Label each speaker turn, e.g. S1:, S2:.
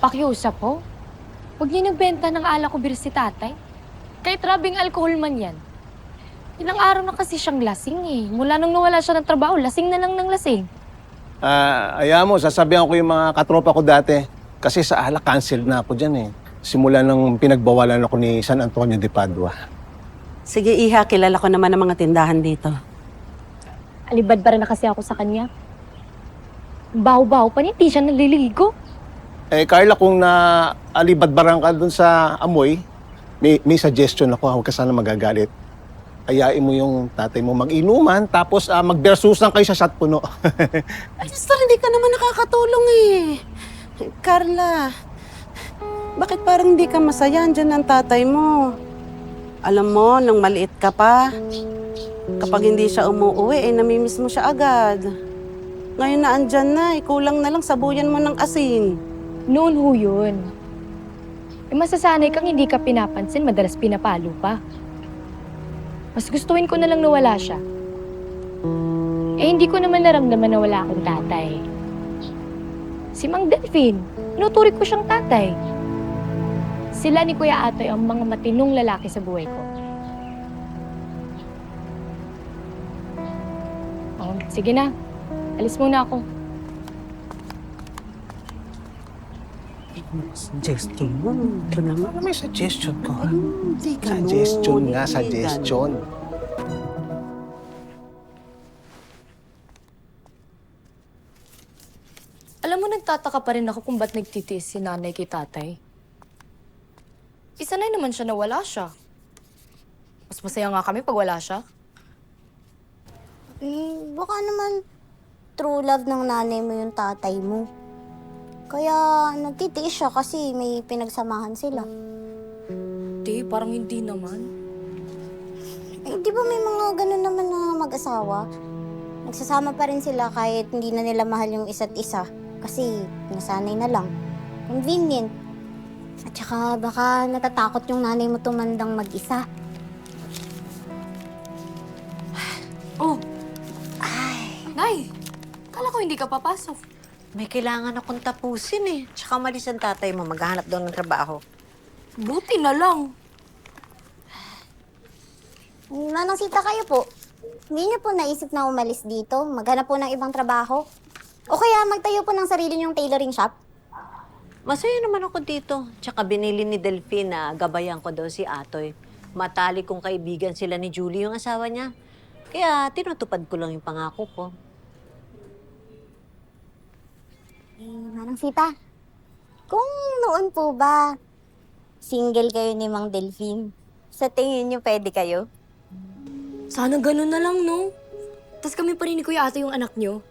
S1: Pakiusap po. Huwag niyo nagbenta ng alak o beer si tatay. Kahit rabing alkohol man yan. Ilang araw na kasi siyang lasing eh. Mula nung nawala siya ng trabaho, lasing na lang ng lasing.
S2: Ayaw mo, sasabihan ko yung mga katropa ko dati. Kasi sa alak, cancel na ako dyan eh. Simula nung pinagbawalan ako ni San Antonio de Padua.
S3: Sige, Iha, kilala ko naman ang mga tindahan dito.
S1: Alibad pa rin na kasi ako sa kanya. Baho-baho pa niya, di siya naliligo.
S2: Carla, kung naalibad-barang ka dun sa amoy, may suggestion ako, huwag ka sana magagalit. Ayain mo yung tatay mo mag-inuman, tapos magbersusan kayo sa shot puno.
S3: Ay, Nestor, hindi ka naman nakakatulong eh. Carla, bakit parang hindi ka masaya? Andyan ang tatay mo. Alam mo, nung maliit ka pa, kapag hindi siya umuwi, namimiss mo siya agad. Ngayon na andyan na, kulang na lang sabuyan mo ng asin.
S1: Noon ho yun. Masasanay kang hindi ka pinapansin, madalas pinapalo pa. Mas gustuin ko na lang na wala siya. Hindi ko naman naramdaman na wala akong tatay. Si Mang Delphine, inuturing ko siyang tatay. Sila ni Kuya Atoy ang mga matinong lalaki sa buhay ko. Sige na. Alis muna ako.
S3: Suggestion mo. Ito naman.
S2: Ano may suggestion ko?
S3: Hindi ka
S2: Suggestion
S3: nun,
S2: nga,
S3: hindi
S2: suggestion.
S1: Alam mo, nagtataka pa rin ako kung ba't nagtitiis si nanay kay tatay. Isanay naman siya na wala siya. Mas masaya nga kami pag wala siya.
S4: Baka naman true love ng nanay mo yung tatay mo. Kaya nagtitiis siya kasi may pinagsamahan sila.
S1: Di, parang hindi naman.
S4: Di ba may mga ganun naman na mag-asawa? Nagsasama pa rin sila kahit hindi na nila mahal yung isa't isa. Kasi nasanay na lang. Convenient. At saka baka natatakot yung nanay mo tumandang mag-isa.
S1: Oh! Nay! Kala ko hindi ka papasok.
S5: May kailangan akong tapusin eh. Tsaka malis ang tatay mo, maghahanap daw ng trabaho.
S1: Buti na lang.
S4: Manang Sita, kayo po. Hindi niyo po naisip na umalis dito? Maghanap po ng ibang trabaho? O kaya magtayo po ng sarili niyong tailoring shop?
S5: Masaya naman ako dito. Tsaka binili ni Delphine na gabayan ko daw si Atoy. Matalik kong kaibigan sila ni Julie yung asawa niya. Kaya tinutupad ko lang yung pangako ko.
S4: Manang Sita, kung noon po ba single kayo ni Mang Delphine, sa tingin niyo pwede kayo?
S1: Sana ganun na lang, no? Tapos kami pa rin ni Kuya Ate yung anak niyo.